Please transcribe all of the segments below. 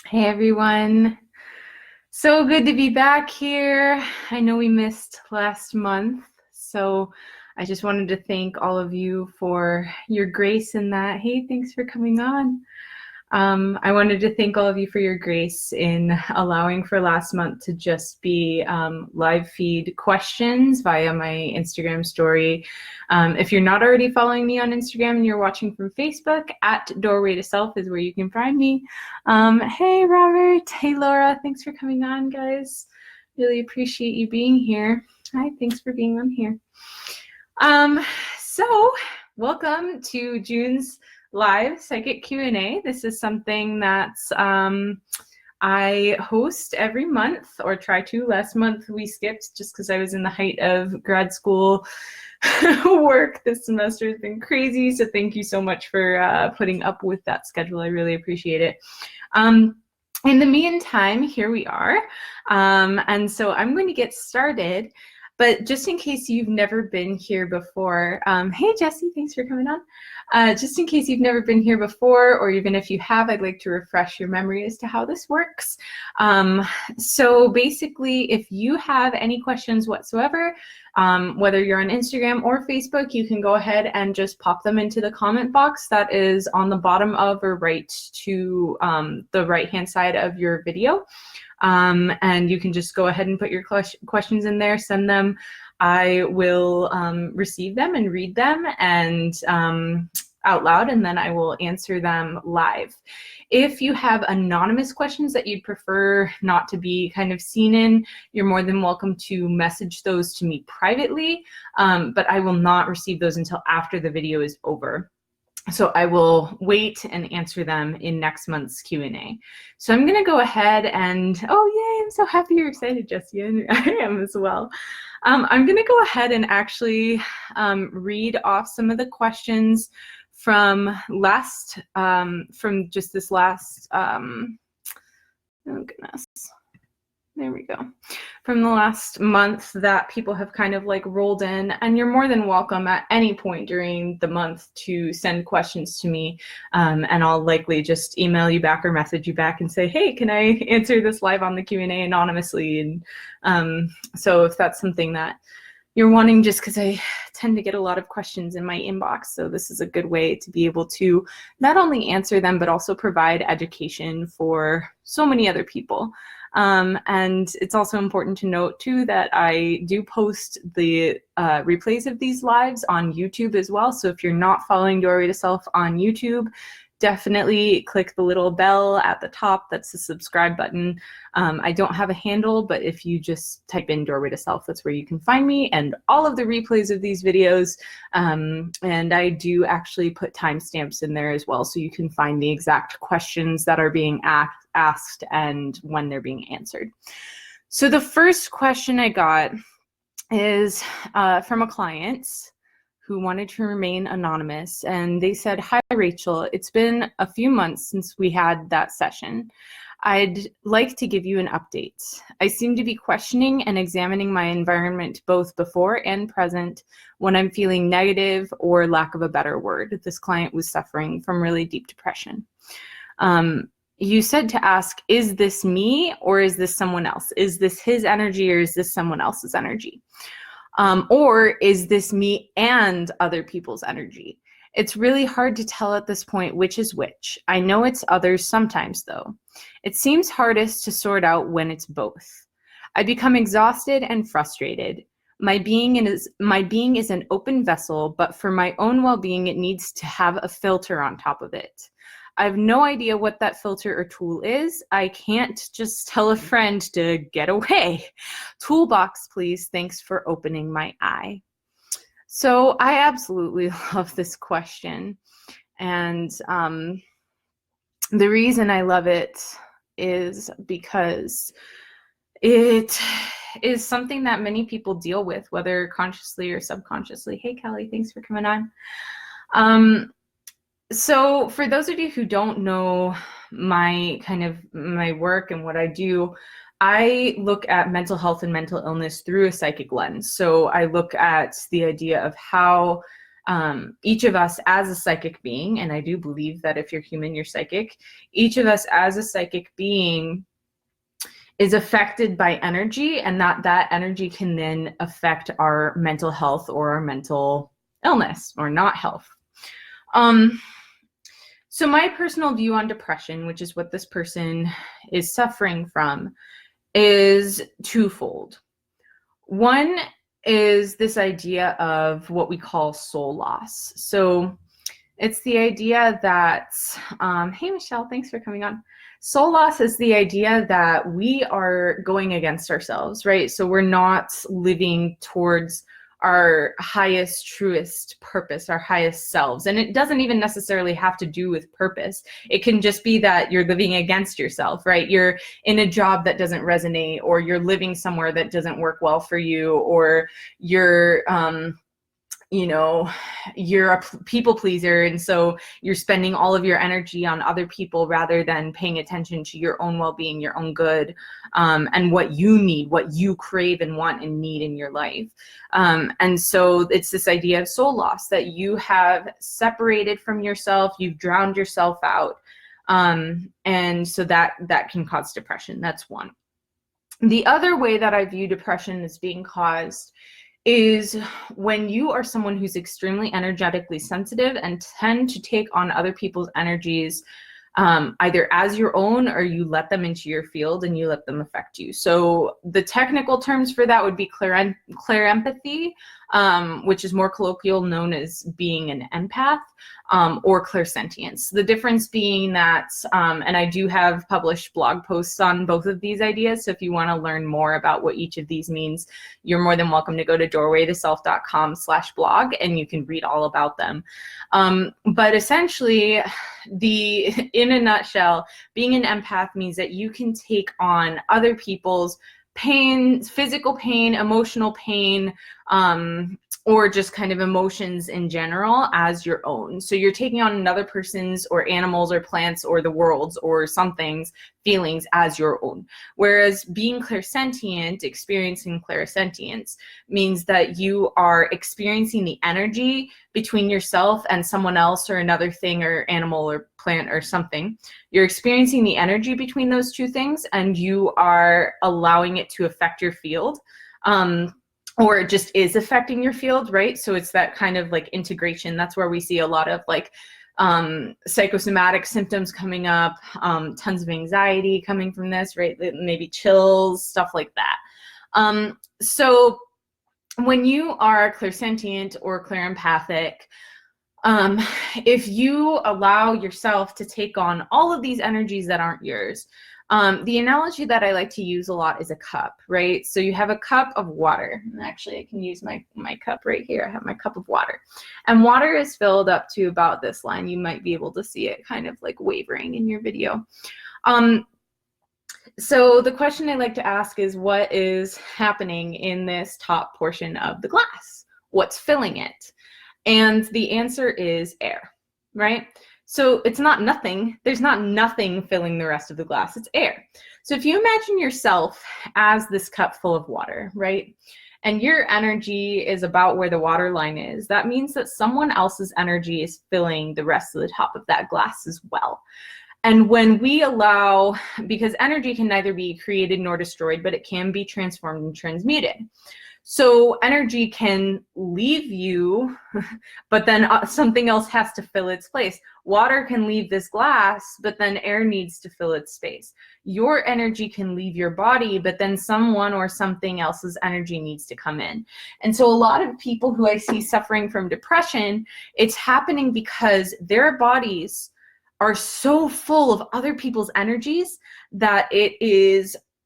Hey everyone. So good to be back here. I know we missed last month, so I just wanted to thank all of you for your grace in that. Hey, thanks for coming on. I wanted to thank all of you for your grace in allowing for last month to just be live feed questions via my Instagram story. If you're not already following me on Instagram and you're watching from Facebook, at Doorway to Self is where you can find me. Hey, Robert. Hey, Laura. Thanks for coming on, guys. Really appreciate you being here. Hi, thanks for being on here. So welcome to June's live psychic Q&A. This is something that I host every month, or try to. Last month we skipped just because I was in the height of grad school work. This semester has been crazy, so thank you so much for putting up with that schedule. I really appreciate it. In the meantime, here we are, and so I'm going to get started. But just in case you've never been here before, hey Jesse, thanks for coming on. Just in case you've never been here before, or even if you have, I'd like to refresh your memory as to how this works. So basically, if you have any questions whatsoever, whether you're on Instagram or Facebook, you can go ahead and just pop them into the comment box that is on the bottom of or right to the right-hand side of your video. And you can just go ahead and put your questions in there, send them. I will receive them and read them and out loud, and then I will answer them live. If you have anonymous questions that you'd prefer not to be kind of seen in, you're more than welcome to message those to me privately, but I will not receive those until after the video is over. So I will wait and answer them in next month's Q&A. So I'm going to go ahead and, oh yay, I'm so happy you're excited, Jessie. I am as well. I'm going to go ahead and actually read off some of the questions from just this last, oh goodness. There we go. From the last month that people have kind of like rolled in, and you're more than welcome at any point during the month to send questions to me, and I'll likely just email you back or message you back and say, hey, can I answer this live on the Q&A anonymously? And so if that's something that you're wanting, just because I tend to get a lot of questions in my inbox, so this is a good way to be able to not only answer them, but also provide education for so many other people. And it's also important to note too that I do post the replays of these lives on YouTube as well. So if you're not following Doorway to Self on YouTube, definitely click the little bell at the top. That's the subscribe button. I don't have a handle, but if you just type in Doorway to Self, that's where you can find me and all of the replays of these videos. And I do actually put timestamps in there as well, so you can find the exact questions that are being asked and when they're being answered. So the first question I got is from a client who wanted to remain anonymous, and they said, hi Rachel, it's been a few months since we had that session. I'd like to give you an update. I seem to be questioning and examining my environment both before and present when I'm feeling negative, or lack of a better word. This client was suffering from really deep depression. You said to ask, is this me or is this someone else? Is this his energy or is this someone else's energy? Or is this me and other people's energy? It's really hard to tell at this point which is which. I know it's others sometimes though. It seems hardest to sort out when it's both. I become exhausted and frustrated. My being is an open vessel, but for my own well-being, it needs to have a filter on top of it. I have no idea what that filter or tool is. I can't just tell a friend to get away. Toolbox, please. Thanks for opening my eye. So I absolutely love this question. And the reason I love it is because it is something that many people deal with, whether consciously or subconsciously. Hey, Kelly, thanks for coming on. So for those of you who don't know my work and what I do, I look at mental health and mental illness through a psychic lens. So I look at the idea of how Each of us as a psychic being, and I do believe that if you're human, you're psychic, each of us as a psychic being is affected by energy, and that energy can then affect our mental health or our mental illness or not health. So my personal view on depression, which is what this person is suffering from, is twofold. One is this idea of what we call soul loss. So it's the idea that, hey Michelle, thanks for coming on. Soul loss is the idea that we are going against ourselves, right? So we're not living towards our highest, truest purpose, our highest selves. And it doesn't even necessarily have to do with purpose. It can just be that you're living against yourself, right? You're in a job that doesn't resonate, or you're living somewhere that doesn't work well for you, or you're, you're a people pleaser, and so you're spending all of your energy on other people rather than paying attention to your own well-being, your own good, and what you need, what you crave and want and need in your life. And so it's this idea of soul loss, that you have separated from yourself, you've drowned yourself out, and so that can cause depression. That's one. The other way that I view depression as being caused is when you are someone who's extremely energetically sensitive and tend to take on other people's energies either as your own, or you let them into your field and you let them affect you. So the technical terms for that would be clairempathy, which is more colloquial, known as being an empath, or clairsentience. The difference being that, and I do have published blog posts on both of these ideas, so if you want to learn more about what each of these means, you're more than welcome to go to doorwaytoself.com/blog, and you can read all about them. But essentially, in a nutshell, being an empath means that you can take on other people's pain, physical pain, emotional pain, or just kind of emotions in general as your own. So you're taking on another person's, or animals or plants or the world's or something's feelings as your own. Whereas being clairsentient, experiencing clairsentience, means that you are experiencing the energy between yourself and someone else or another thing or animal or plant or something. You're experiencing the energy between those two things, and you are allowing it to affect your field. Or it just is affecting your field, right? So it's that kind of like integration. That's where we see a lot of like psychosomatic symptoms coming up, tons of anxiety coming from this, right? Maybe chills, stuff like that. So when you are clairsentient or clairempathic, if you allow yourself to take on all of these energies that aren't yours, the analogy that I like to use a lot is a cup, right? So you have a cup of water, and actually I can use my cup right here. I have my cup of water, and water is filled up to about this line. You might be able to see it kind of like wavering in your video. So the question I like to ask is, what is happening in this top portion of the glass? What's filling it? And the answer is air, right? So it's not nothing. There's not nothing filling the rest of the glass. It's air. So if you imagine yourself as this cup full of water, right? And your energy is about where the water line is, that means that someone else's energy is filling the rest of the top of that glass as well. And when we allow, because energy can neither be created nor destroyed, but it can be transformed and transmuted. So energy can leave you, but then something else has to fill its place. Water can leave this glass, but then air needs to fill its space. Your energy can leave your body, but then someone or something else's energy needs to come in. And so a lot of people who I see suffering from depression, it's happening because their bodies are so full of other people's energies that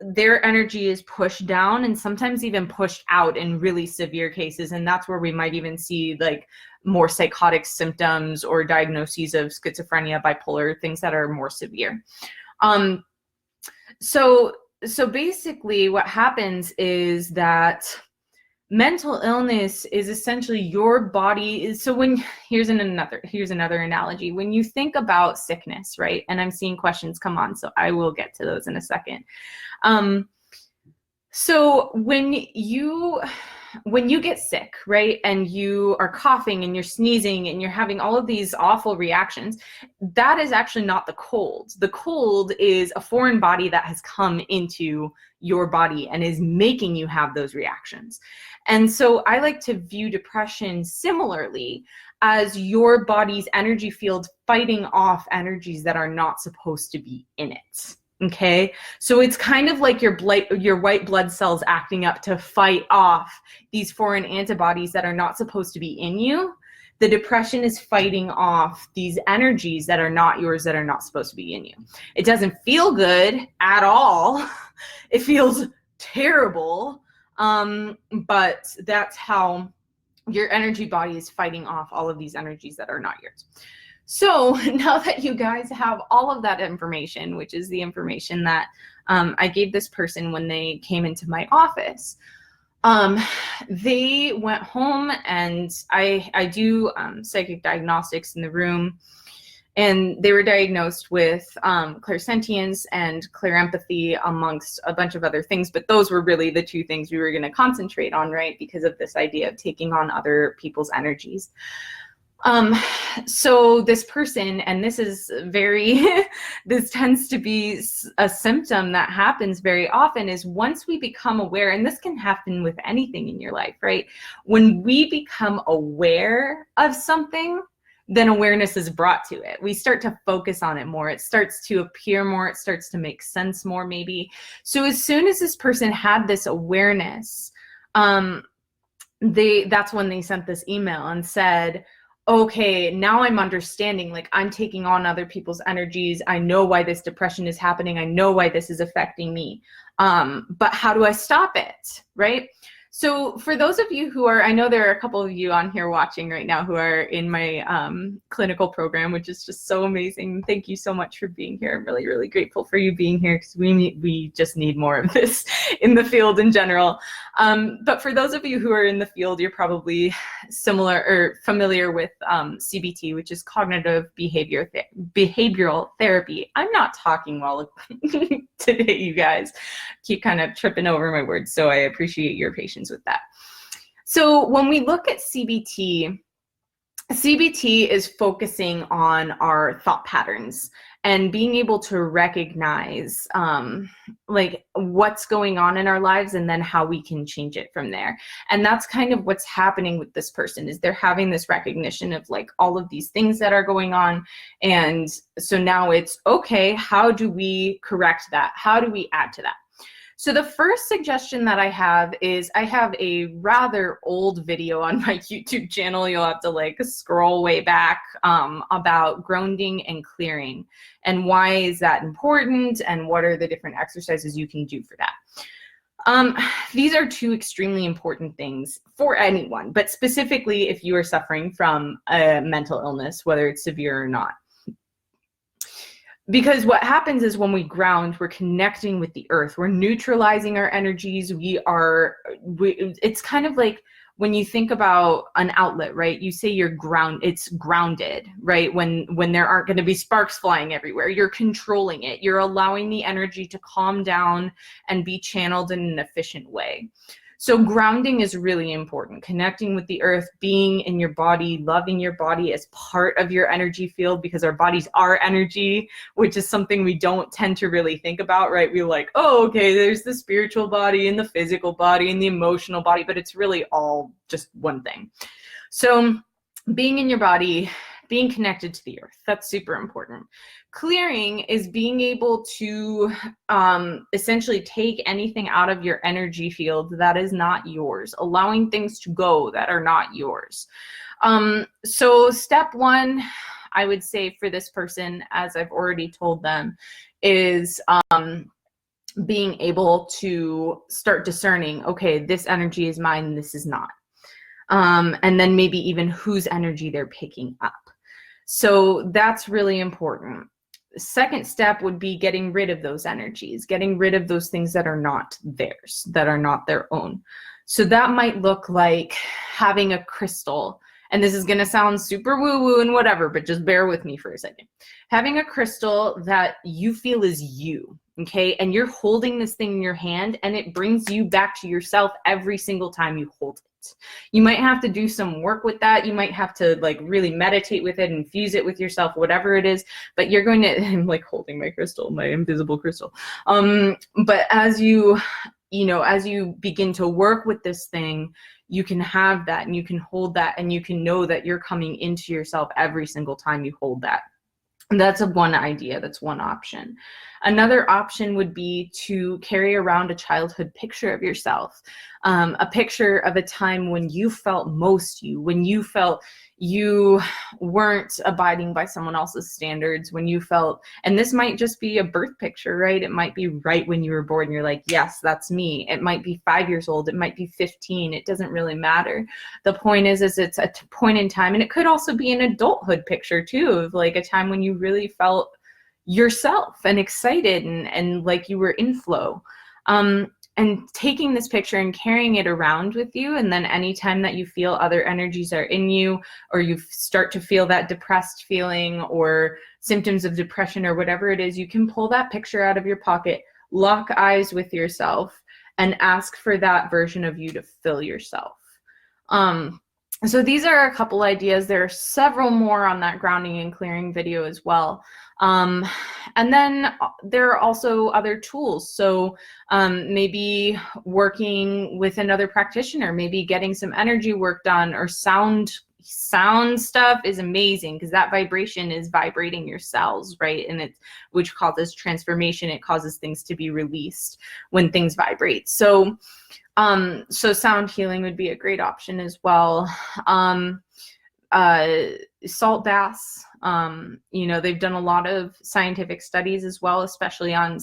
their energy is pushed down and sometimes even pushed out in really severe cases. And that's where we might even see like more psychotic symptoms or diagnoses of schizophrenia, bipolar, things that are more severe. So basically what happens is that mental illness is essentially your body. So here's another analogy. When you think about sickness, right? And I'm seeing questions come on, so I will get to those in a second. So when you when you get sick, right, and you are coughing and you're sneezing and you're having all of these awful reactions, that is actually not the cold. The cold is a foreign body that has come into your body and is making you have those reactions. And so I like to view depression similarly as your body's energy field fighting off energies that are not supposed to be in it. Okay, so it's kind of like your white blood cells acting up to fight off these foreign antibodies that are not supposed to be in you. The depression is fighting off these energies that are not yours, that are not supposed to be in you. It doesn't feel good at all. It feels terrible, but that's how your energy body is fighting off all of these energies that are not yours. So now that you guys have all of that information, which is the information that I gave this person when they came into my office, they went home, and I do psychic diagnostics in the room, and they were diagnosed with clairsentience and clairempathy, amongst a bunch of other things, but those were really the two things we were going to concentrate on, right, because of this idea of taking on other people's energies. So this person, and this is very, this tends to be a symptom that happens very often, is once we become aware, and this can happen with anything in your life, right? When we become aware of something, then awareness is brought to it. We start to focus on it more. It starts to appear more. It starts to make sense more, maybe. So as soon as this person had this awareness, that's when they sent this email and said, okay, now I'm understanding, like I'm taking on other people's energies. I know why this depression is happening. I know why this is affecting me. But how do I stop it, right? So for those of you who are, I know there are a couple of you on here watching right now who are in my clinical program, which is just so amazing. Thank you so much for being here. I'm really, really grateful for you being here, because we just need more of this in the field in general. But for those of you who are in the field, you're probably similar or familiar with CBT, which is cognitive behavioral therapy. I'm not talking well today, you guys. Keep kind of tripping over my words, so I appreciate your patience with that. So when we look at CBT is focusing on our thought patterns and being able to recognize like what's going on in our lives, and then how we can change it from there. And that's kind of what's happening with this person, is they're having this recognition of like all of these things that are going on. And so now it's, okay, how do we correct that? How do we add to that? So the first suggestion that I have is, I have a rather old video on my YouTube channel. You'll have to like scroll way back, about grounding and clearing, and why is that important, and what are the different exercises you can do for that. These are two extremely important things for anyone, but specifically if you are suffering from a mental illness, whether it's severe or not. Because what happens is, when we ground, we're connecting with the earth. We're neutralizing our energies. It's kind of like when you think about an outlet, right? You say it's grounded, right? When there aren't going to be sparks flying everywhere, you're controlling it. You're allowing the energy to calm down and be channeled in an efficient way. So grounding is really important. Connecting with the earth, being in your body, loving your body as part of your energy field, because our bodies are energy, which is something we don't tend to really think about, right? We're like, oh, okay, there's the spiritual body and the physical body and the emotional body, but it's really all just one thing. So being in your body, being connected to the earth, that's super important. Clearing is being able to essentially take anything out of your energy field that is not yours, allowing things to go that are not yours. So step one, I would say for this person, as I've already told them, is being able to start discerning, okay, this energy is mine, this is not. And then maybe even whose energy they're picking up. So that's really important. Second step would be getting rid of those energies, getting rid of those things that are not theirs, that are not their own. So that might look like having a crystal, and this is going to sound super woo-woo and whatever, but just bear with me for a second. Having a crystal that you feel is you, Okay, and you're holding this thing in your hand, and it brings you back to yourself every single time you hold it. You might have to do some work with that. You might have to like really meditate with it, infuse it with yourself, whatever it is, but you're going to, I'm like holding my crystal, my invisible crystal. But as you begin to work with this thing, you can have that, and you can hold that, and you can know that you're coming into yourself every single time you hold that. That's one idea. That's one option. Another option would be to carry around a childhood picture of yourself, a picture of a time when you felt most you, when you felt you weren't abiding by someone else's standards, when you felt, and this might just be a birth picture, right? It might be right when you were born, and you're like, yes, that's me. It might be 5 years old. It might be 15. It doesn't really matter. The point is it's a point in time, and it could also be an adulthood picture too, of like a time when you really felt yourself and excited and like you were in flow. And taking this picture and carrying it around with you, and then anytime that you feel other energies are in you, or you start to feel that depressed feeling or symptoms of depression or whatever it is, you can pull that picture out of your pocket, lock eyes with yourself, and ask for that version of you to fill yourself. So these are a couple ideas. There are several more on that grounding and clearing video as well. And then there are also other tools. So maybe working with another practitioner, maybe getting some energy work done, or sound stuff is amazing, because that vibration is vibrating your cells, right? And which causes transformation. It causes things to be released when things vibrate. So sound healing would be a great option as well. Salt baths, they've done a lot of scientific studies as well, especially on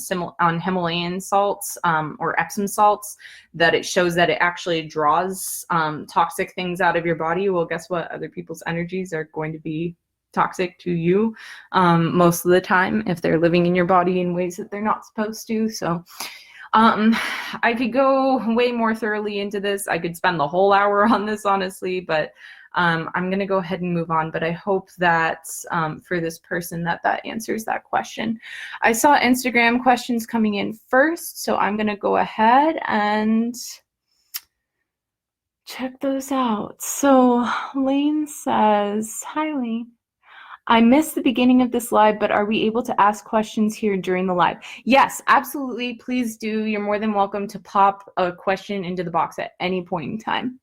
Himalayan salts, or Epsom salts, that it shows that it actually draws toxic things out of your body. Well, guess what? Other people's energies are going to be toxic to you most of the time if they're living in your body in ways that they're not supposed to. So I could go way more thoroughly into this. I could spend the whole hour on this, honestly, but I'm going to go ahead and move on. But I hope that for this person that answers that question. I saw Instagram questions coming in first, so I'm going to go ahead and check those out. So Lane says, hi Lane. I missed the beginning of this live, but are we able to ask questions here during the live? Yes, absolutely. Please do. You're more than welcome to pop a question into the box at any point in time.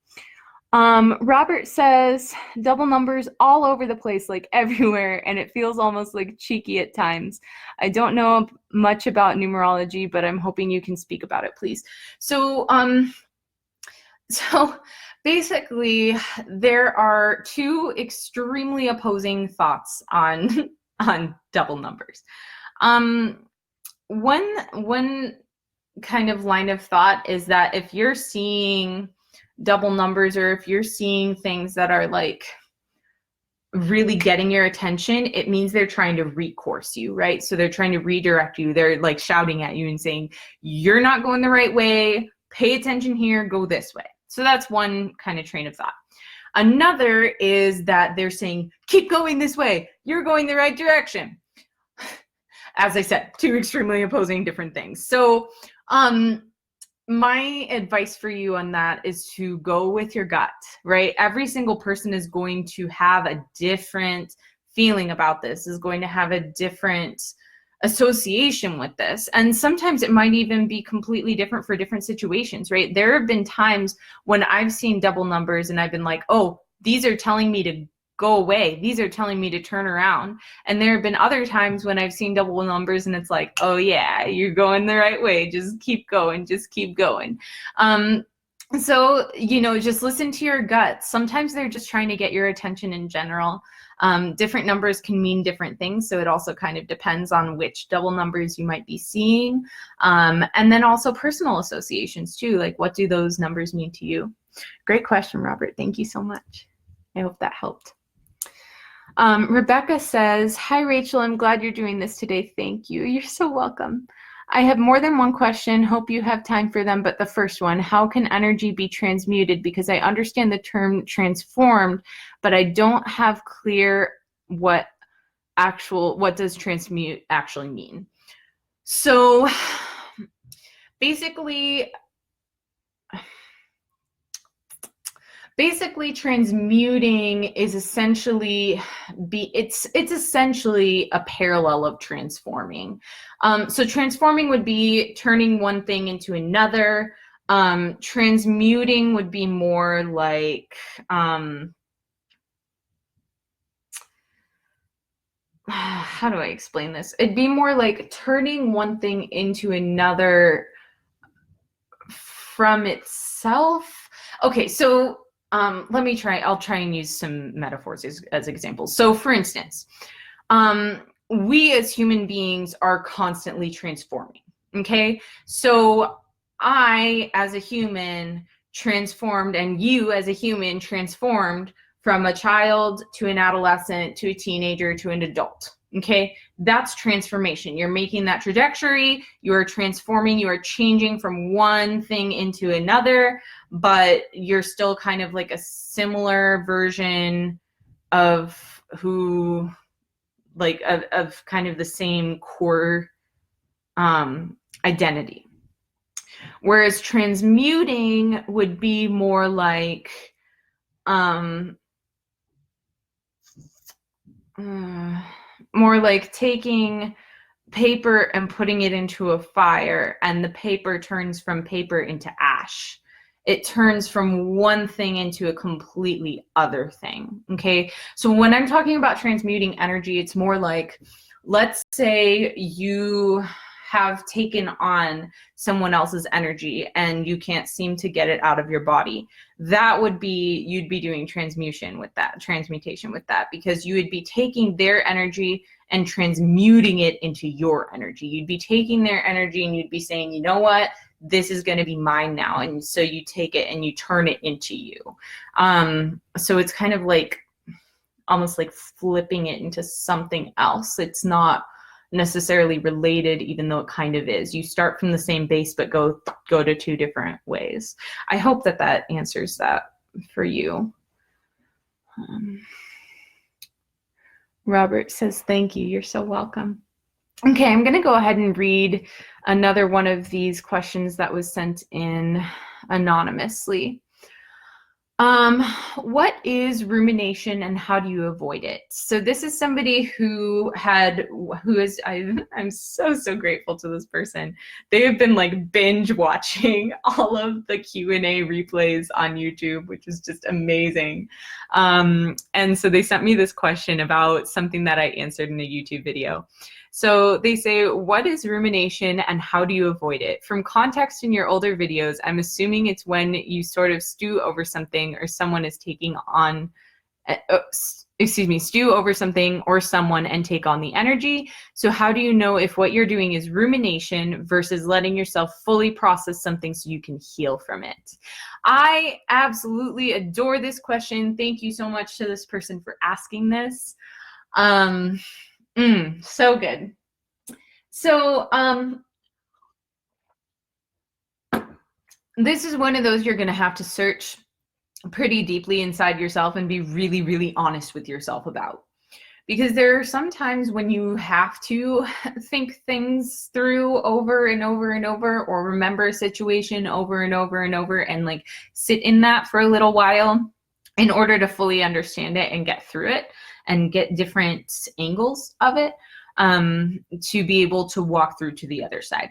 Robert says, double numbers all over the place, like everywhere, and it feels almost like cheeky at times. I don't know much about numerology, but I'm hoping you can speak about it, please. So basically, there are two extremely opposing thoughts on double numbers. One kind of line of thought is that if you're seeing double numbers, or if you're seeing things that are like really getting your attention, it means they're trying to recourse you, right? So they're trying to redirect you. They're like shouting at you and saying, you're not going the right way. Pay attention here, go this way. So that's one kind of train of thought. Another is that they're saying, keep going this way. You're going the right direction. As I said, two extremely opposing different things. So my advice for you on that is to go with your gut, right? Every single person is going to have a different feeling about this, is going to have a different association with this. And sometimes it might even be completely different for different situations, right? There have been times when I've seen double numbers and I've been like, oh, these are telling me to go away. These are telling me to turn around. And there have been other times when I've seen double numbers and it's like, oh yeah, you're going the right way. Just keep going. Just keep going. So, just listen to your gut. Sometimes they're just trying to get your attention in general. Different numbers can mean different things. So it also kind of depends on which double numbers you might be seeing. And then also personal associations too. Like, what do those numbers mean to you? Great question, Robert. Thank you so much. I hope that helped. Rebecca says, hi, Rachel. I'm glad you're doing this today. Thank you. You're so welcome. I have more than one question. Hope you have time for them. But the first one, how can energy be transmuted? Because I understand the term transformed, but I don't have clear what does transmute actually mean. So basically transmuting is essentially it's essentially a parallel of transforming. So transforming would be turning one thing into another. Transmuting would be more like how do I explain this? It'd be more like turning one thing into another from itself. Okay, so I'll try and use some metaphors as examples. So for instance, we as human beings are constantly transforming. Okay, so I as a human transformed, and you as a human transformed from a child to an adolescent to a teenager to an adult. Okay, that's transformation. You're making that trajectory, you are transforming, you are changing from one thing into another, but you're still kind of like a similar version of who, like, of kind of the same core identity. Whereas transmuting would be more like taking paper and putting it into a fire, and the paper turns from paper into ash. It turns from one thing into a completely other thing. Okay, so when I'm talking about transmuting energy, it's more like, let's say you have taken on someone else's energy and you can't seem to get it out of your body. That would be, you'd be doing transmutation with that, because you would be taking their energy and transmuting it into your energy. You'd be taking their energy and you'd be saying, you know what, this is going to be mine now. And so you take it and you turn it into you. So it's kind of like, almost like flipping it into something else. It's not necessarily related, even though it kind of is. You start from the same base, but go to two different ways. I hope that answers that for you. Robert says, thank you. You're so welcome. Okay, I'm going to go ahead and read another one of these questions that was sent in anonymously. What is rumination and how do you avoid it? So this is somebody I'm so grateful to this person. They have been like binge watching all of the Q&A replays on YouTube, which is just amazing. And so they sent me this question about something that I answered in a YouTube video. So they say, what is rumination and how do you avoid it? From context in your older videos, I'm assuming it's when you sort of stew over something or someone is taking on, stew over something or someone and take on the energy. So how do you know if what you're doing is rumination versus letting yourself fully process something so you can heal from it? I absolutely adore this question. Thank you so much to this person for asking this. So good. So this is one of those you're going to have to search pretty deeply inside yourself and be really, really honest with yourself about. Because there are some times when you have to think things through over and over and over, or remember a situation over and over and over, and like sit in that for a little while in order to fully understand it and get through it and get different angles of it, to be able to walk through to the other side.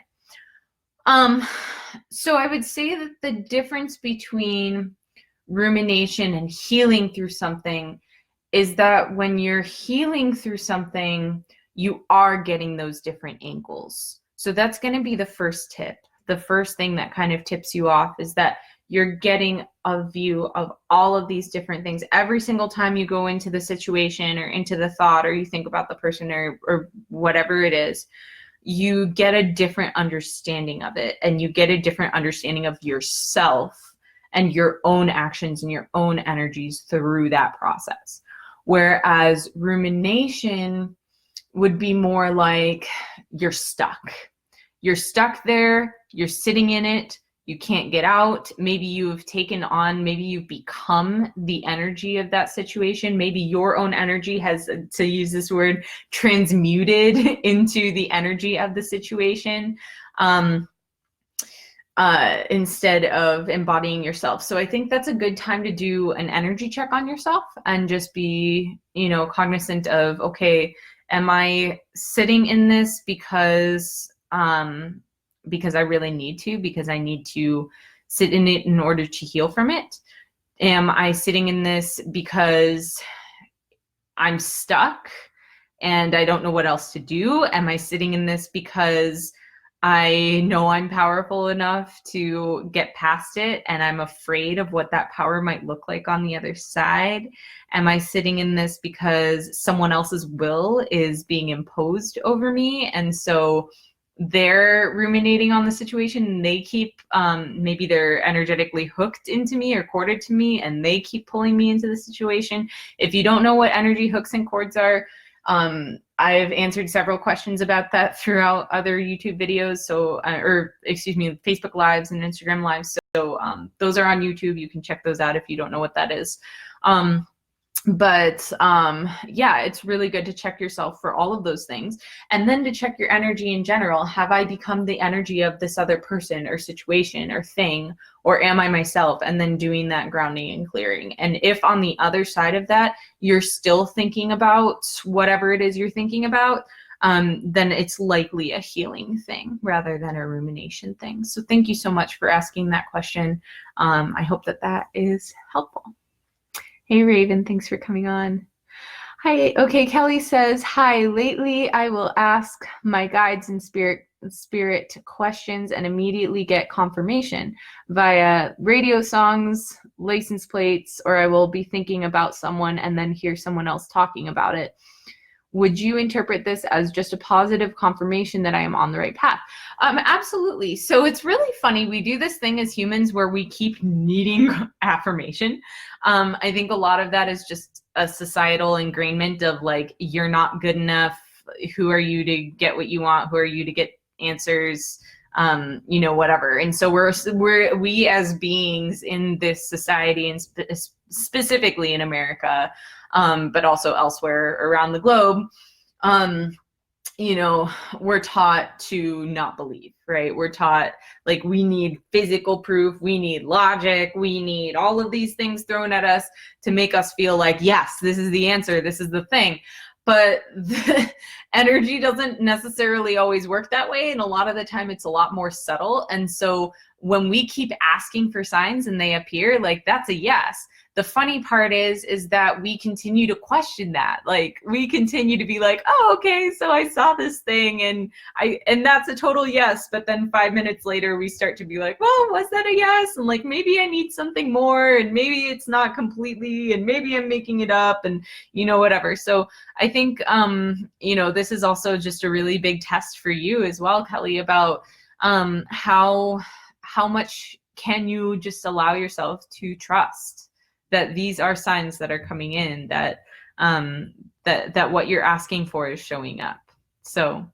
So I would say that the difference between rumination and healing through something is that when you're healing through something, you are getting those different angles. So that's going to be the first tip. The first thing that kind of tips you off is that you're getting a view of all of these different things. Every single time you go into the situation or into the thought, or you think about the person or whatever it is, you get a different understanding of it, and you get a different understanding of yourself and your own actions and your own energies through that process. Whereas rumination would be more like you're stuck. You're stuck there, you're sitting in it, you can't get out. Maybe you've taken on, maybe you've become the energy of that situation. Maybe your own energy has, to use this word, transmuted into the energy of the situation. Instead of embodying yourself. So I think that's a good time to do an energy check on yourself and just be, you know, cognizant of, okay, am I sitting in this because I really need to, because I need to sit in it in order to heal from it? Am I sitting in this because I'm stuck and I don't know what else to do? Am I sitting in this because I know I'm powerful enough to get past it and I'm afraid of what that power might look like on the other side? Am I sitting in this because someone else's will is being imposed over me, and so they're ruminating on the situation and they keep, maybe they're energetically hooked into me or corded to me and they keep pulling me into the situation? If you don't know what energy hooks and cords are, I've answered several questions about that throughout other YouTube videos, so or excuse me, Facebook Lives and Instagram Lives. So those are on YouTube. You can check those out if you don't know what that is. Yeah, it's really good to check yourself for all of those things, and then to check your energy in general. Have I become the energy of this other person or situation or thing, or am I myself? And then doing that grounding and clearing. And if on the other side of that you're still thinking about whatever it is you're thinking about, then it's likely a healing thing rather than a rumination thing. So thank you so much for asking that question. I hope that that is helpful. Hey Raven, thanks for coming on. Hi. Okay, Kelly says, hi, lately I will ask my guides and spirit questions and immediately get confirmation via radio songs, license plates, or I will be thinking about someone and then hear someone else talking about it. Would you interpret this as just a positive confirmation that I am on the right path? Absolutely. So it's really funny. We do this thing as humans where we keep needing affirmation. I think a lot of that is just a societal ingrainment of like, you're not good enough. Who are you to get what you want? Who are you to get answers? You know, whatever. And so we as beings in this society, and specifically in America, but also elsewhere around the globe, you know, we're taught to not believe, right? We're taught like we need physical proof, we need logic, we need all of these things thrown at us to make us feel like, yes, this is the answer, this is the thing. But the energy doesn't necessarily always work that way. And a lot of the time it's a lot more subtle. And so when we keep asking for signs and they appear, like that's a yes. The funny part is that we continue to question that. Like we continue to be like, oh, okay, so I saw this thing and that's a total yes. But then 5 minutes later, we start to be like, well, was that a yes? And like, maybe I need something more, and maybe it's not completely, and maybe I'm making it up, and you know, whatever. So I think, you know, this is also just a really big test for you as well, Kelly, about how much can you just allow yourself to trust that these are signs that are coming in, that that what you're asking for is showing up. So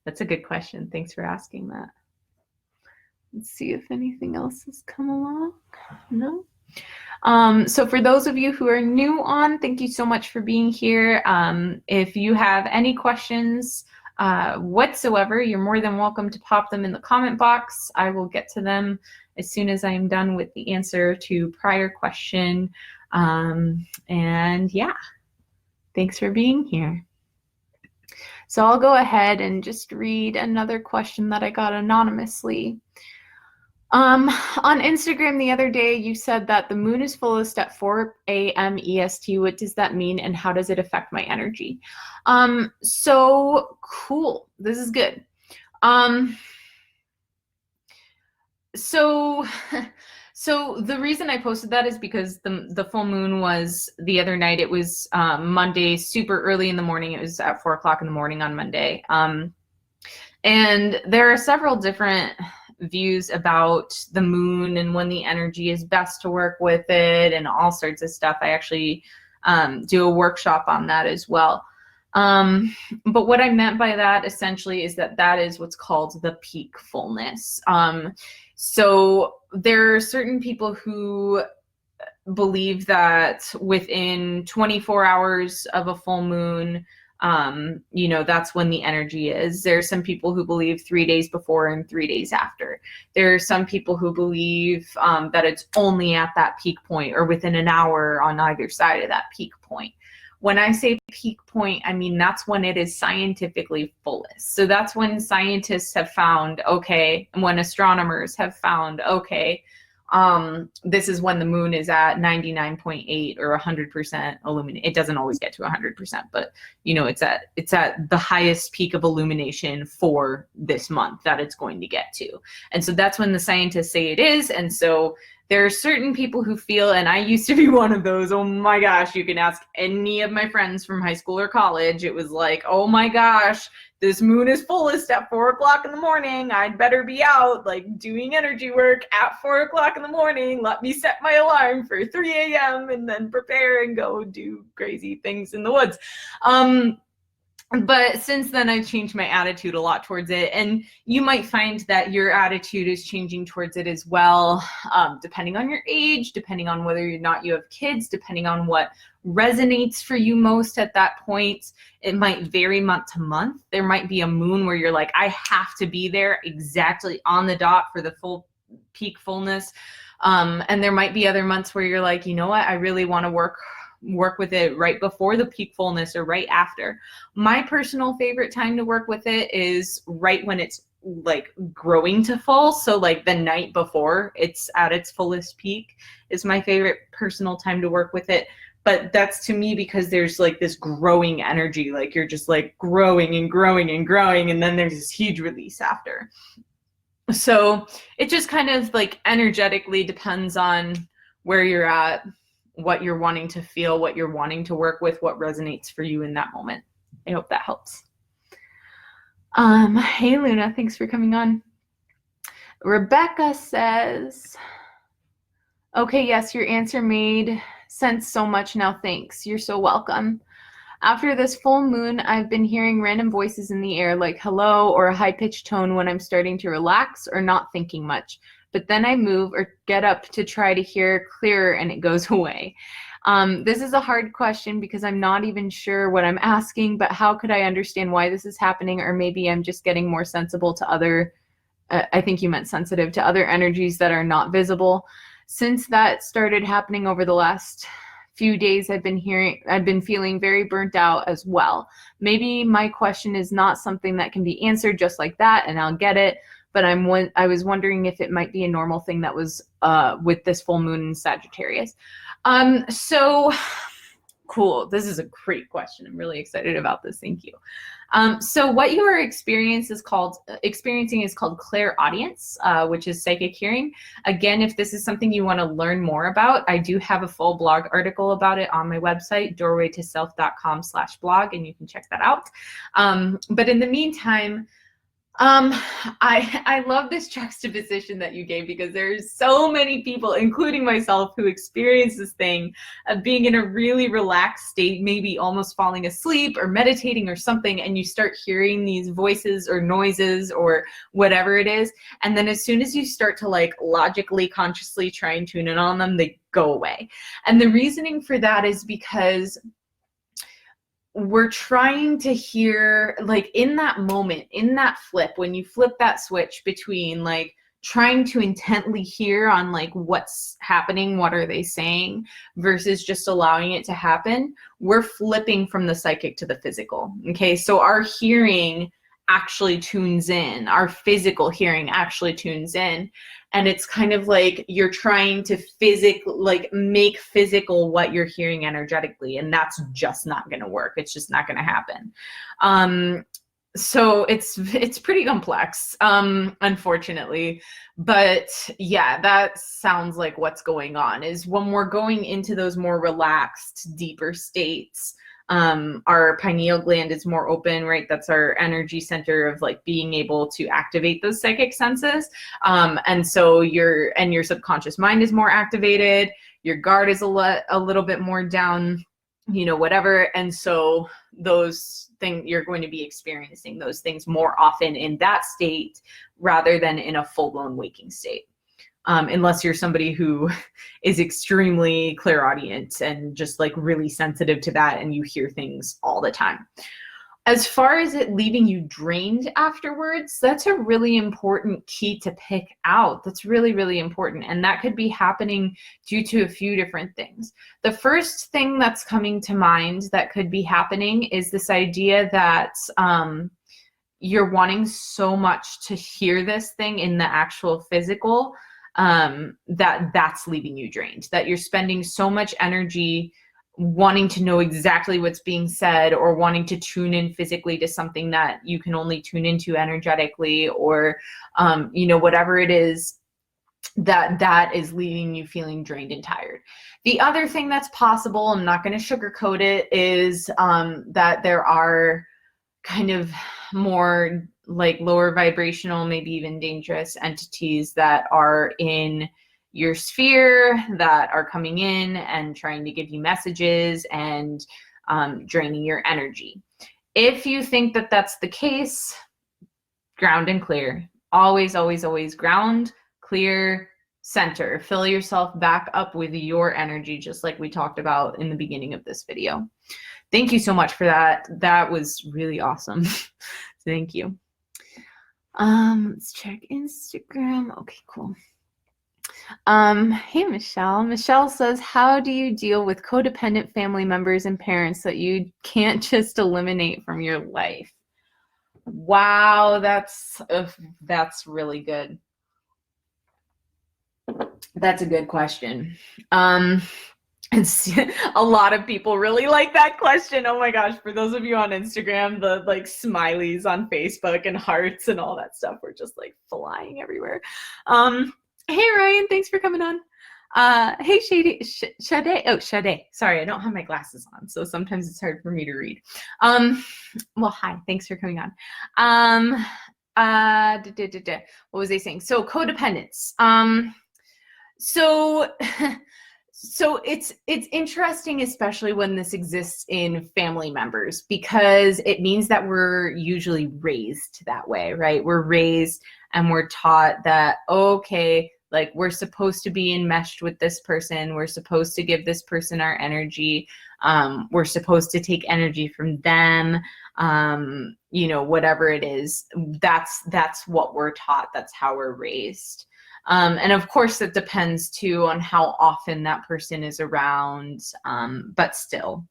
that's a good question. Thanks for asking that. Let's see if anything else has come along. No. So for those of you who are new on, thank you so much for being here. If you have any questions whatsoever, you're more than welcome to pop them in the comment box. I will get to them as soon as I am done with the answer to prior question. And yeah, thanks for being here. So I'll go ahead and just read another question that I got anonymously. On Instagram the other day, you said that the moon is fullest at 4 a.m. EST. What does that mean, and how does it affect my energy? So cool. This is good. So the reason I posted that is because the full moon was the other night. It was Monday, super early in the morning. It was at 4 o'clock in the morning on Monday. And there are several different views about the moon and when the energy is best to work with it and all sorts of stuff. I actually do a workshop on that as well. But what I meant by that essentially is that that is what's called the peak fullness. So there are certain people who believe that within 24 hours of a full moon, that's when the energy is. There are some people who believe 3 days before and 3 days after. There are some people who believe that it's only at that peak point or within an hour on either side of that peak point. When I say peak point, I mean that's when it is scientifically fullest. So that's when scientists have found, okay, and when astronomers have found, okay, this is when the moon is at 99.8 or 100% illumination. It doesn't always get to 100%, but it's at the highest peak of illumination for this month that it's going to get to. And so that's when the scientists say it is. And so there are certain people who feel, and I used to be one of those, oh my gosh, you can ask any of my friends from high school or college. It was like, oh my gosh, this moon is fullest at 4 o'clock in the morning. I'd better be out like doing energy work at 4 o'clock in the morning. Let me set my alarm for 3 a.m. and then prepare and go do crazy things in the woods. But since then, I've changed my attitude a lot towards it. And you might find that your attitude is changing towards it as well, depending on your age, depending on whether or not you have kids, depending on what resonates for you most at that point. It might vary month to month. There might be a moon where you're like, I have to be there exactly on the dot for the full peak fullness. And there might be other months where you're like, you know what, I really want to work with it right before the peak fullness or right after. My personal favorite time to work with it is right when it's like growing to full. So like the night before it's at its fullest peak is my favorite personal time to work with it. But that's to me because there's like this growing energy, like you're just like growing and growing and growing, and then there's this huge release after. So it just kind of like energetically depends on where you're at, what you're wanting to feel, what you're wanting to work with, what resonates for you in that moment. I hope that helps. Hey Luna, thanks for coming on. Rebecca says, okay, yes, your answer made sense so much now, thanks. You're so welcome. After this full moon, I've been hearing random voices in the air like hello or a high-pitched tone when I'm starting to relax or not thinking much. But then I move or get up to try to hear clearer and it goes away. This is a hard question because I'm not even sure what I'm asking, but how could I understand why this is happening? Or maybe I'm just getting more sensible to other, I think you meant sensitive to other energies that are not visible. Since that started happening over the last few days, I've been feeling very burnt out as well. Maybe my question is not something that can be answered just like that and I'll get it. But I was wondering if it might be a normal thing that was with this full moon in Sagittarius. So cool. This is a great question. I'm really excited about this. Thank you. So what you are experiencing is called clairaudience, which is psychic hearing. Again, if this is something you want to learn more about, I do have a full blog article about it on my website, doorwaytoself.com/blog, and you can check that out. But in the meantime, I love this juxtaposition that you gave because there's so many people, including myself, who experience this thing of being in a really relaxed state, maybe almost falling asleep or meditating or something, and you start hearing these voices or noises or whatever it is. And then as soon as you start to like logically, consciously try and tune in on them, they go away. And the reasoning for that is because we're trying to hear, like in that moment, in that flip, when you flip that switch between like trying to intently hear on like what's happening, what are they saying, versus just allowing it to happen, we're flipping from the psychic to the physical. Okay, so our hearing actually tunes in, our physical hearing actually tunes in. And it's kind of like you're trying to make physical what you're hearing energetically, and that's just not going to work. It's just not going to happen. So it's pretty complex, unfortunately. But yeah, that sounds like what's going on is when we're going into those more relaxed, deeper states, our pineal gland is more open, right? That's our energy center of like being able to activate those psychic senses. And so your subconscious mind is more activated. Your guard is a little bit more down, whatever. And so those things, you're going to be experiencing those things more often in that state rather than in a full-blown waking state. Unless you're somebody who is extremely clairaudient and just like really sensitive to that and you hear things all the time. As far as it leaving you drained afterwards, that's a really important key to pick out. That's really, really important. And that could be happening due to a few different things. The first thing that's coming to mind that could be happening is this idea that you're wanting so much to hear this thing in the actual physical, that's leaving you drained, that you're spending so much energy wanting to know exactly what's being said, or wanting to tune in physically to something that you can only tune into energetically, or whatever it is, that is leaving you feeling drained and tired. The other thing that's possible, I'm not going to sugarcoat it, is that there are kind of more like lower vibrational, maybe even dangerous entities that are in your sphere that are coming in and trying to give you messages and draining your energy. If you think that that's the case, ground and clear. Always, always, always ground, clear, center. Fill yourself back up with your energy, just like we talked about in the beginning of this video. Thank you so much for that. That was really awesome. Thank you. Let's check Instagram. Okay, cool. Hey, Michelle. Michelle says, how do you deal with codependent family members and parents that you can't just eliminate from your life? Wow, that's really good. That's a good question. It's a lot of people really like that question. Oh my gosh, for those of you on Instagram, the like smileys on Facebook and hearts and all that stuff were just like flying everywhere. Hey Ryan, thanks for coming on. Hey Sade. Oh, Sade. Sorry, I don't have my glasses on, so sometimes it's hard for me to read. Well, hi, thanks for coming on. What was I saying? So codependence. So it's interesting, especially when this exists in family members, because it means that we're usually raised that way, right? We're raised and we're taught that, okay, like we're supposed to be enmeshed with this person. We're supposed to give this person our energy. We're supposed to take energy from them. Whatever it is, that's what we're taught. That's how we're raised. And of course, that depends too on how often that person is around, but still.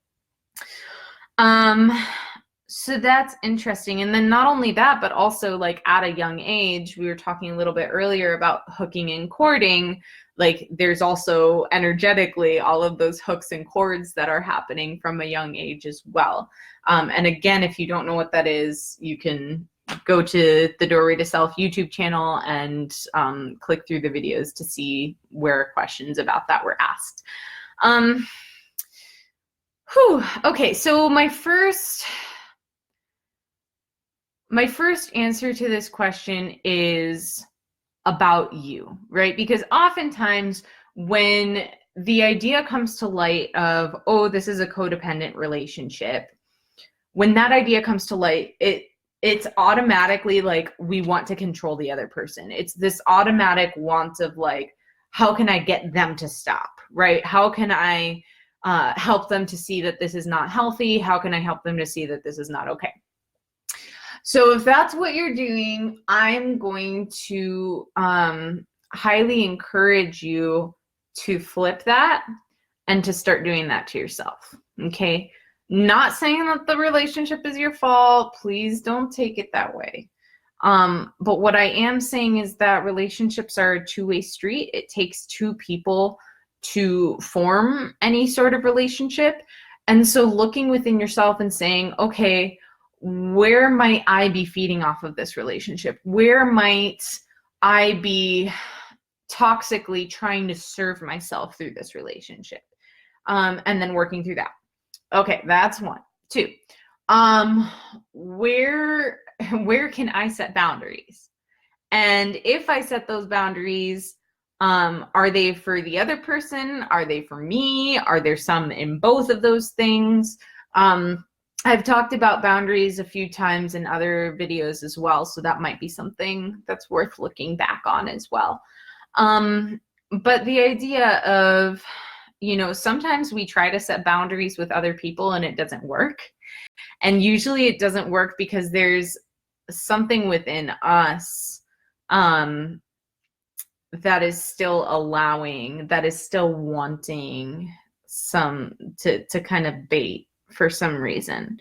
So that's interesting. And then not only that, but also like at a young age, we were talking a little bit earlier about hooking and cording. Like there's also energetically all of those hooks and cords that are happening from a young age as well. And again, if you don't know what that is, you can go to the Doorway to Self YouTube channel and click through the videos to see where questions about that were asked. Okay, so my first answer to this question is about you, right? Because oftentimes when the idea comes to light of, oh, this is a codependent relationship, when that idea comes to light, it's automatically like we want to control the other person. It's this automatic want of like, how can I get them to stop, right? How can I help them to see that this is not healthy? How can I help them to see that this is not okay? So if that's what you're doing, I'm going to highly encourage you to flip that and to start doing that to yourself, okay? Not saying that the relationship is your fault. Please don't take it that way. But what I am saying is that relationships are a two-way street. It takes two people to form any sort of relationship. And so looking within yourself and saying, okay, where might I be feeding off of this relationship? Where might I be toxically trying to serve myself through this relationship? And then working through that. Okay, that's one. Two, where can I set boundaries? And if I set those boundaries, are they for the other person? Are they for me? Are there some in both of those things? I've talked about boundaries a few times in other videos as well, so that might be something that's worth looking back on as well. But the idea of, sometimes we try to set boundaries with other people and it doesn't work. And usually it doesn't work because there's something within us that is still allowing, that is still wanting some to kind of bait for some reason.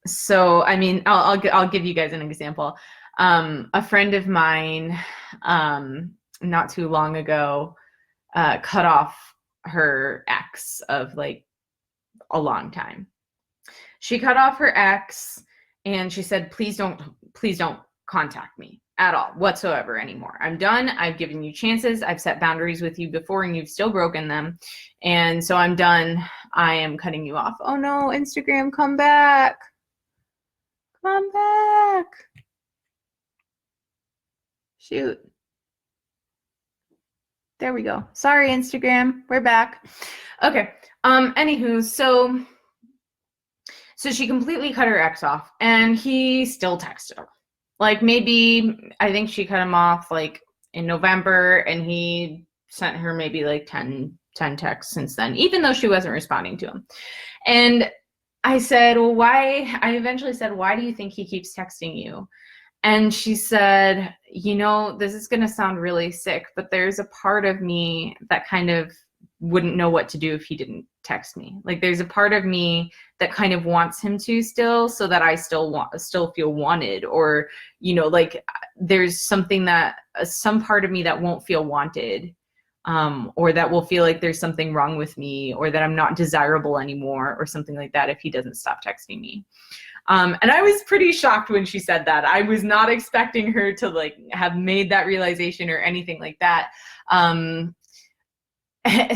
So, I mean, I'll give you guys an example. A friend of mine, not too long ago, cut off her ex of like a long time. She cut off her ex and she said, please don't contact me at all whatsoever anymore. I'm done. I've given you chances. I've set boundaries with you before and you've still broken them. And so I'm done. I am cutting you off. Oh no, Instagram, come back. Come back. Shoot. There we go. Sorry, Instagram. We're back. Okay. Anywho, so she completely cut her ex off and he still texted her. Like maybe, I think she cut him off like in November and he sent her maybe like 10 texts since then, even though she wasn't responding to him. And I said, well, why? I eventually said, why do you think he keeps texting you? And she said, this is going to sound really sick, but there's a part of me that kind of wouldn't know what to do if he didn't text me. Like there's a part of me that kind of wants him to still, so that I still feel wanted, or, like there's something that some part of me that won't feel wanted, or that will feel like there's something wrong with me, or that I'm not desirable anymore, or something like that if he doesn't stop texting me. And I was pretty shocked when she said that. I was not expecting her to like have made that realization or anything like that.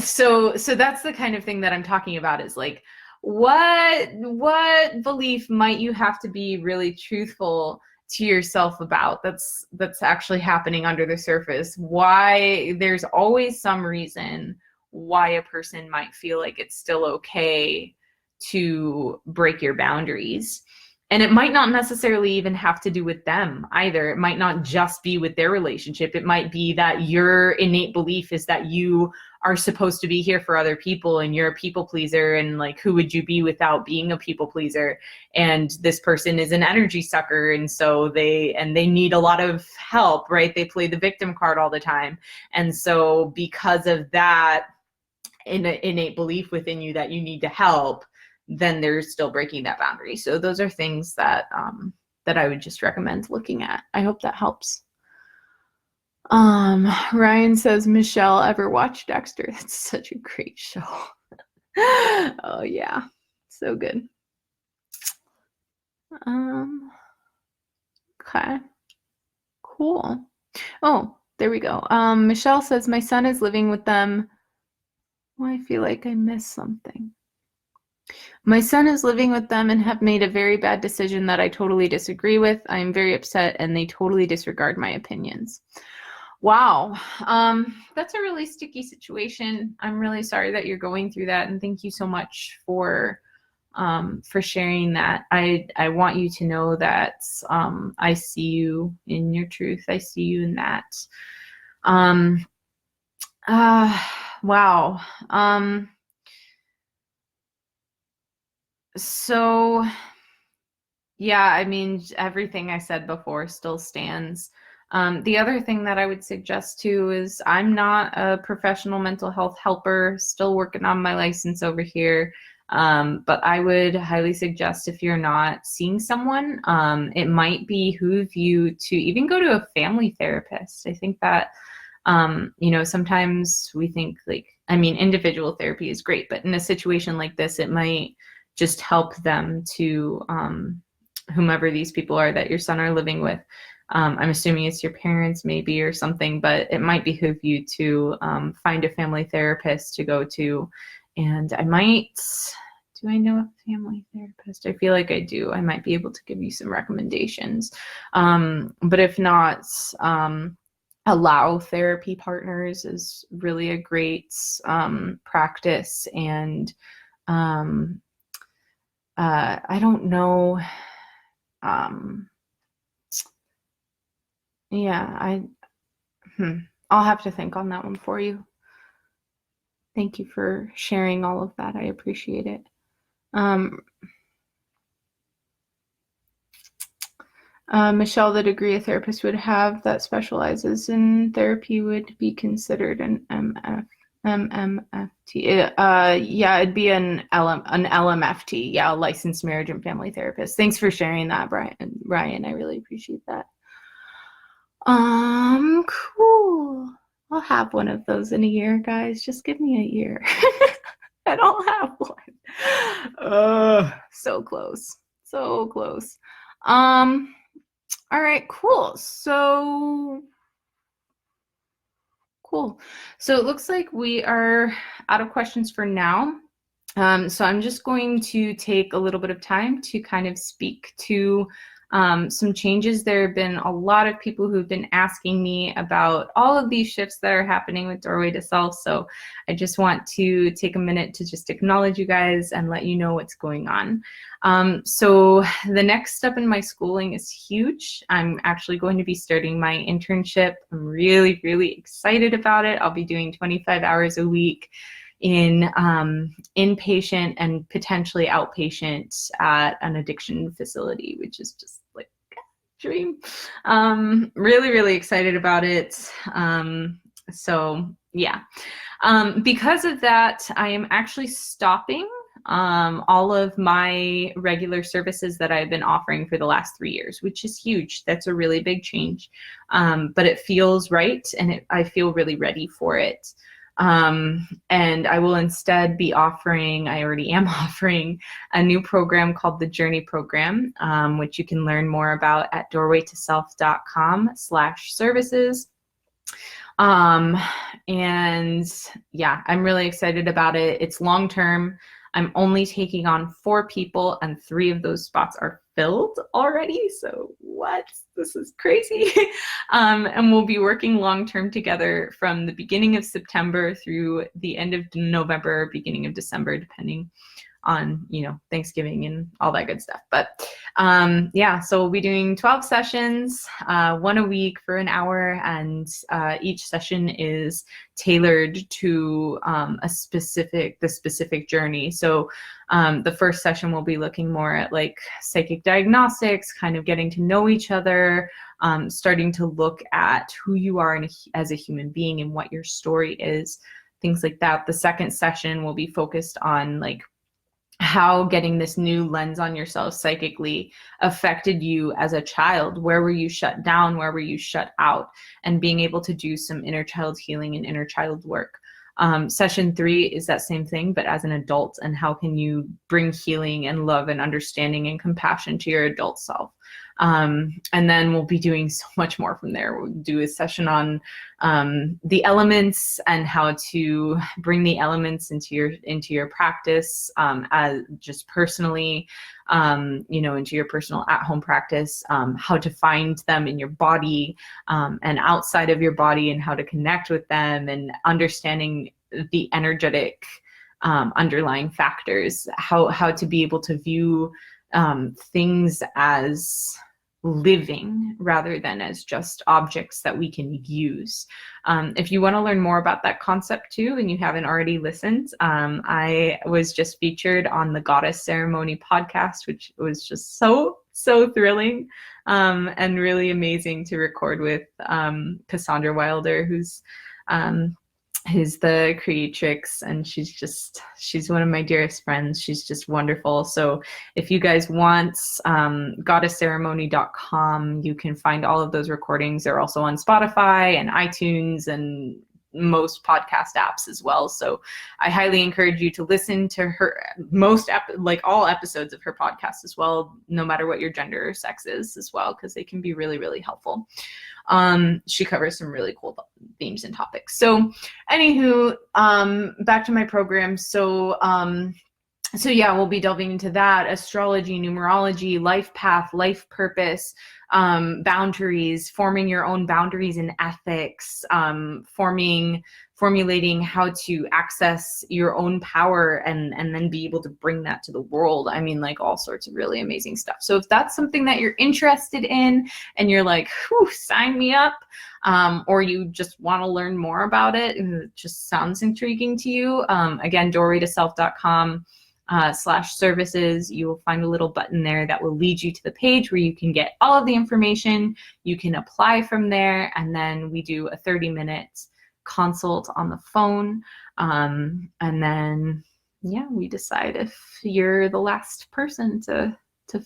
So that's the kind of thing that I'm talking about, is like, what belief might you have to be really truthful to yourself about that's actually happening under the surface? Why there's always some reason why a person might feel like it's still okay to break your boundaries. And it might not necessarily even have to do with them either. It might not just be with their relationship. It might be that your innate belief is that you are supposed to be here for other people and you're a people pleaser, and like, who would you be without being a people pleaser? And this person is an energy sucker, and so they need a lot of help, right? They play the victim card all the time. And so because of that innate belief within you that you need to help, then there's still breaking that boundary. So those are things that that I would just recommend looking at. I hope that helps. Ryan says, Michelle, ever watched Dexter? That's such a great show. Oh yeah, so good. Okay, cool. Oh, there we go. Michelle says, my son is living with them. Oh, I feel like I missed something. My son is living with them and have made a very bad decision that I totally disagree with. I am very upset and they totally disregard my opinions. Wow. That's a really sticky situation. I'm really sorry that you're going through that, and thank you so much for sharing that. I want you to know that I see you in your truth. I see you in that. Wow. So yeah, I mean, everything I said before still stands. The other thing that I would suggest too is, I'm not a professional mental health helper, still working on my license over here. But I would highly suggest, if you're not seeing someone, it might behoove you to even go to a family therapist. I think that, sometimes we think like, I mean, individual therapy is great, but in a situation like this, it might just help them to, whomever these people are that your son are living with. I'm assuming it's your parents maybe or something, but it might behoove you to find a family therapist to go to. And do I know a family therapist? I feel like I do. I might be able to give you some recommendations. But if not, allow therapy partners is really a great practice. And I don't know. Yeah, I'll have to think on that one for you. Thank you for sharing all of that. I appreciate it. Michelle, the degree a therapist would have that specializes in therapy would be considered an MMFT. Yeah, it'd be an LMFT. Yeah, a licensed marriage and family therapist. Thanks for sharing that, Ryan. I really appreciate that. Cool. I'll have one of those in a year, guys. Just give me a year. I don't have one. So close. So close. All right, cool. So it looks like we are out of questions for now. So I'm just going to take a little bit of time to kind of speak to some changes. There have been a lot of people who've been asking me about all of these shifts that are happening with Doorway to Self. So I just want to take a minute to just acknowledge you guys and let you know what's going on. So the next step in my schooling is huge. I'm actually going to be starting my internship. I'm really, really excited about it. I'll be doing 25 hours a week in inpatient and potentially outpatient at an addiction facility, which is just like a dream. Really, really excited about it. So yeah, because of that, I am actually stopping all of my regular services that I've been offering for the last 3 years, which is huge. That's a really big change, but it feels right, and I feel really ready for it. And I will instead be offering, I already am offering, a new program called the Journey Program, which you can learn more about at doorwaytoself.com/services. And yeah, I'm really excited about it. It's long-term. I'm only taking on 4 people, and 3 of those spots are filled already. So what? This is crazy. And we'll be working long-term together from the beginning of September through the end of November, beginning of December, depending on, Thanksgiving and all that good stuff. But yeah, so we'll be doing 12 sessions, 1 a week for an hour, and each session is tailored to the specific journey. So the first session will be looking more at like psychic diagnostics, kind of getting to know each other, starting to look at who you are as a human being and what your story is, things like that. The second session will be focused on like how getting this new lens on yourself psychically affected you as a child. Where were you shut down? Where were you shut out? And being able to do some inner child healing and inner child work. Session 3 is that same thing, but as an adult, and how can you bring healing and love and understanding and compassion to your adult self. And then we'll be doing so much more from there. We'll do a session on the elements and how to bring the elements into your practice, as just personally, into your personal at-home practice, how to find them in your body and outside of your body, and how to connect with them, and understanding the energetic underlying factors, how to be able to view things as living rather than as just objects that we can use. If you want to learn more about that concept too, and you haven't already listened, I was just featured on the Goddess Ceremony podcast, which was just so thrilling and really amazing to record with Cassandra Wilder, who's the creatrix, and she's one of my dearest friends. She's just wonderful. So if you guys want, goddessceremony.com, you can find all of those recordings. They're also on Spotify and iTunes and most podcast apps as well. So I highly encourage you to listen to her all episodes of her podcast as well, no matter what your gender or sex is as well, because they can be really, really helpful. She covers some really cool themes and topics. So anywho, back to my program. So yeah, we'll be delving into that: astrology, numerology, life path, life purpose, boundaries, forming your own boundaries and ethics, formulating how to access your own power and then be able to bring that to the world. I mean, like all sorts of really amazing stuff. So if that's something that you're interested in and you're like, whew, sign me up, or you just want to learn more about it and it just sounds intriguing to you, again, doorwaytoself.com /services. You will find a little button there that will lead you to the page where you can get all of the information. You can apply from there, and then we do a 30-minute consult on the phone, and then we decide if you're the last person to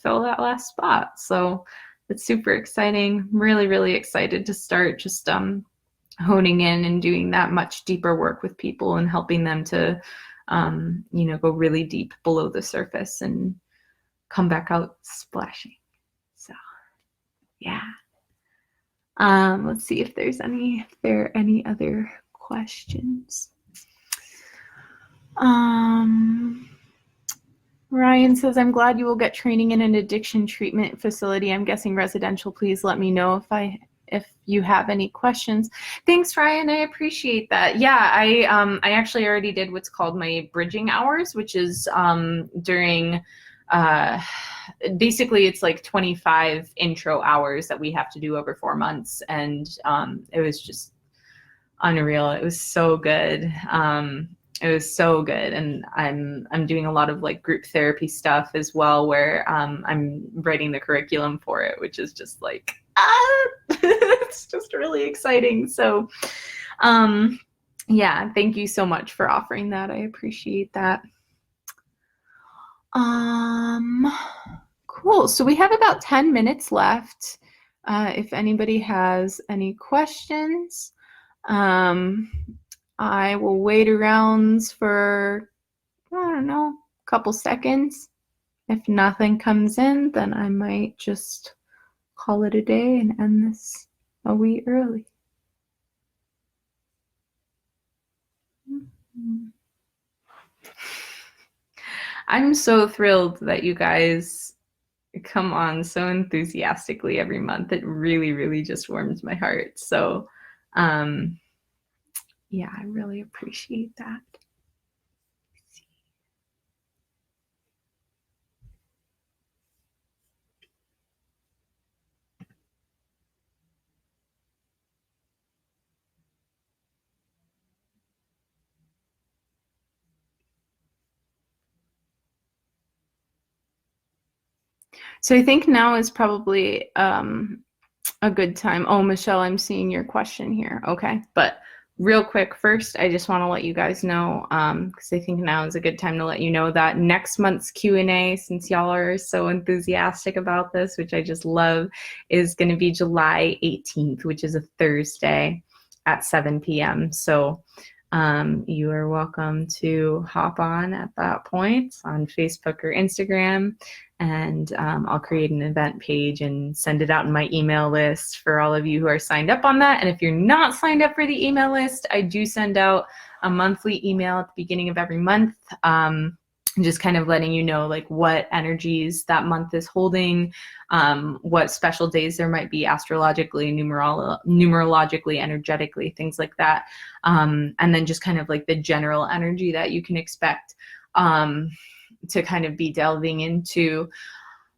fill that last spot. So it's super exciting. I'm really, really excited to start just honing in and doing that much deeper work with people and helping them to go really deep below the surface and come back out splashing. So yeah. Let's see if there are any other questions. Ryan says, I'm glad you will get training in an addiction treatment facility. I'm guessing residential. Please let me know if you have any questions. Thanks, Ryan. I appreciate that. Yeah, I actually already did what's called my bridging hours, which is during basically it's like 25 intro hours that we have to do over 4 months, and it was just unreal. It was so good. It was so good, and I'm doing a lot of like group therapy stuff as well, where I'm writing the curriculum for it, which is just like it's just really exciting. So yeah, thank you so much for offering that. I appreciate that. Cool. So we have about 10 minutes left. If anybody has any questions, I will wait around for, I don't know, a couple seconds. If nothing comes in, then I might just call it a day and end this a wee early. I'm so thrilled that you guys come on so enthusiastically every month. It really, really just warms my heart. So, yeah, I really appreciate that. So I think now is probably a good time. Oh, Michelle, I'm seeing your question here. Okay, but real quick, first, I just want to let you guys know, because I think now is a good time to let you know that next month's Q&A, since y'all are so enthusiastic about this, which I just love, is going to be July 18th, which is a Thursday at 7 p.m. So you are welcome to hop on at that point on Facebook or Instagram, and I'll create an event page and send it out in my email list for all of you who are signed up on that. And if you're not signed up for the email list, I do send out a monthly email at the beginning of every month, just kind of letting you know like what energies that month is holding, what special days there might be astrologically, numerologically, energetically, things like that. And then just kind of like the general energy that you can expect to kind of be delving into,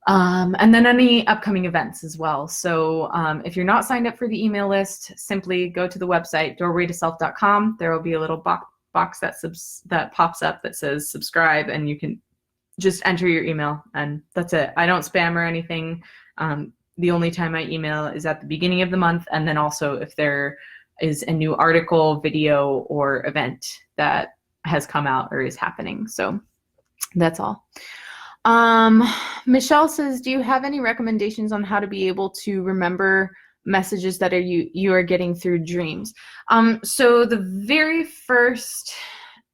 and then any upcoming events as well. So if you're not signed up for the email list, simply go to the website, doorwaytoself.com. There will be a little box that pops up that says subscribe, and you can just enter your email, and that's it. I don't spam or anything. The only time I email is at the beginning of the month, and then also if there is a new article, video, or event that has come out or is happening. So that's all. Michelle says, do you have any recommendations on how to be able to remember messages that you are getting through dreams? So the very first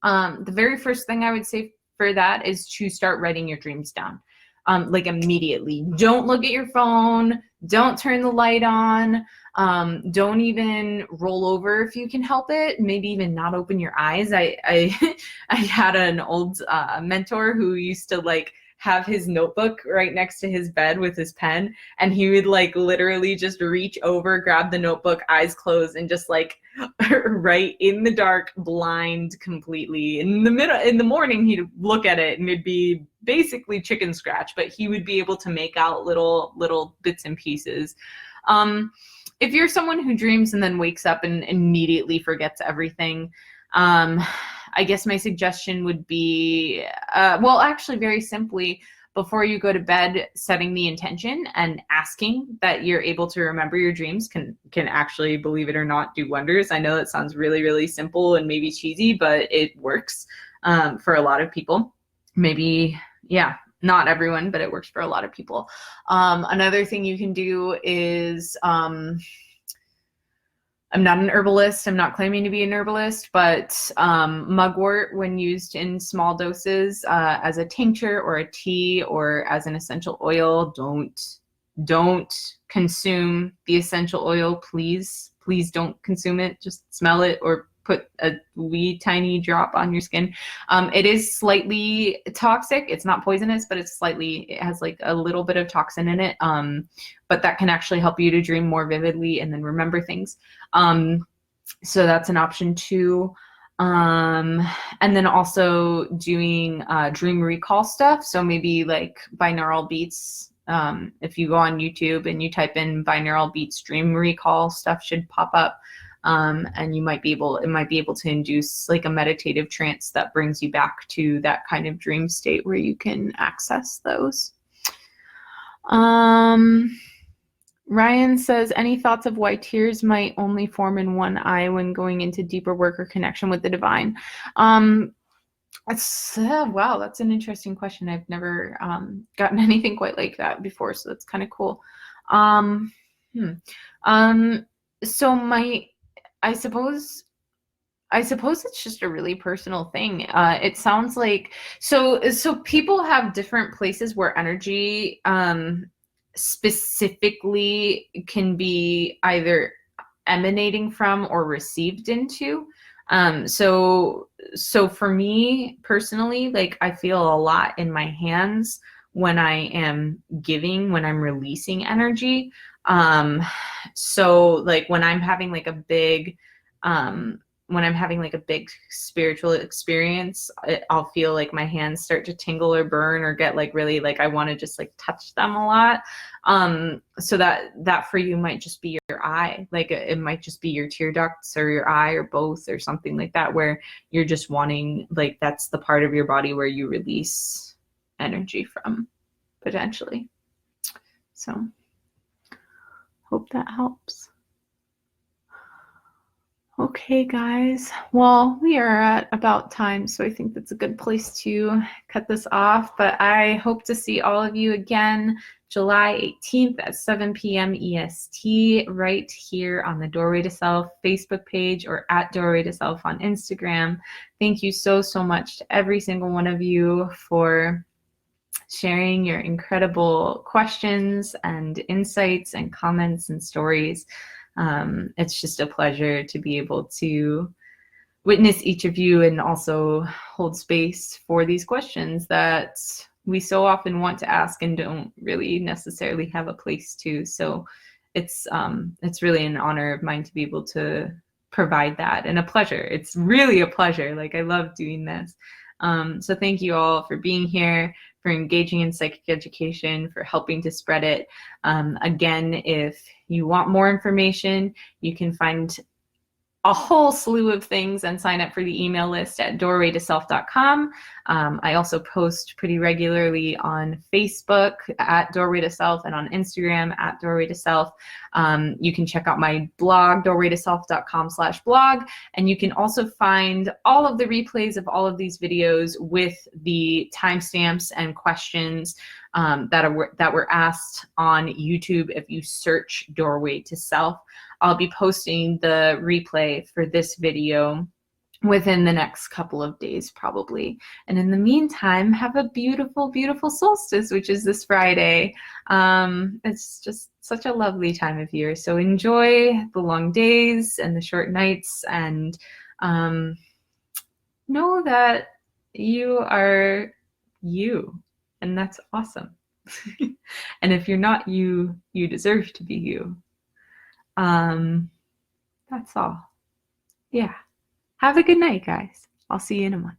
thing I would say for that is to start writing your dreams down, like immediately. Don't look at your phone. Don't turn the light on. Don't even roll over if you can help it. Maybe even not open your eyes. I had an old mentor who used to like have his notebook right next to his bed with his pen, and he would like literally just reach over, grab the notebook, eyes closed, and just like write in the dark, blind completely. In the morning, he'd look at it and it'd be basically chicken scratch, but he would be able to make out little bits and pieces. If you're someone who dreams and then wakes up and immediately forgets everything, I guess my suggestion would be, well, actually very simply, before you go to bed, setting the intention and asking that you're able to remember your dreams can actually, believe it or not, do wonders. I know that sounds really, really simple and maybe cheesy, but it works for a lot of people. Maybe, yeah, not everyone, but it works for a lot of people. Another thing you can do is, I'm not an herbalist. I'm not claiming to be an herbalist, but mugwort, when used in small doses as a tincture or a tea or as an essential oil, don't consume the essential oil, please. Please don't consume it. Just smell it or put a wee tiny drop on your skin. It is slightly toxic. It's not poisonous, but it has like a little bit of toxin in it. But that can actually help you to dream more vividly and then remember things. So that's an option too. And then also doing dream recall stuff. So maybe like binaural beats. If you go on YouTube and you type in binaural beats dream recall, stuff should pop up. And it might be able to induce like a meditative trance that brings you back to that kind of dream state where you can access those. Ryan says, any thoughts of why tears might only form in one eye when going into deeper work or connection with the divine? Wow, that's an interesting question. I've never gotten anything quite like that before, so that's kind of cool. So I suppose it's just a really personal thing. It sounds like so people have different places where energy specifically can be either emanating from or received into. So for me personally, like I feel a lot in my hands when I am giving, when I'm releasing energy. So like when I'm having like a big spiritual experience, I'll feel like my hands start to tingle or burn or get like really like I want to just like touch them a lot. So that for you might just be your eye, like it might just be your tear ducts or your eye or both or something like that, where you're just wanting, like that's the part of your body where you release energy from, potentially. So hope that helps. Okay, guys. Well, we are at about time, so I think that's a good place to cut this off. But I hope to see all of you again July 18th at 7 p.m. EST right here on the Doorway to Self Facebook page or at Doorway to Self on Instagram. Thank you so much to every single one of you for sharing your incredible questions and insights and comments and stories. It's just a pleasure to be able to witness each of you and also hold space for these questions that we so often want to ask and don't really necessarily have a place to. So it's really an honor of mine to be able to provide that, and a pleasure. It's really a pleasure. Like I love doing this. So thank you all for being here, for engaging in psychic education, for helping to spread it. Again, if you want more information, you can find a whole slew of things and sign up for the email list at doorwaytoself.com. I also post pretty regularly on Facebook at Doorway to Self and on Instagram at Doorway to Self. You can check out my blog, doorwaytoself.com/blog, and you can also find all of the replays of all of these videos with the timestamps and questions that were asked on YouTube if you search Doorway to Self. I'll be posting the replay for this video within the next couple of days probably. And in the meantime, have a beautiful, beautiful solstice, which is this Friday. It's just such a lovely time of year. So enjoy the long days and the short nights, and know that you are you. and that's awesome. And if you're not you, you deserve to be you. That's all. Yeah. Have a good night, guys. I'll see you in a month.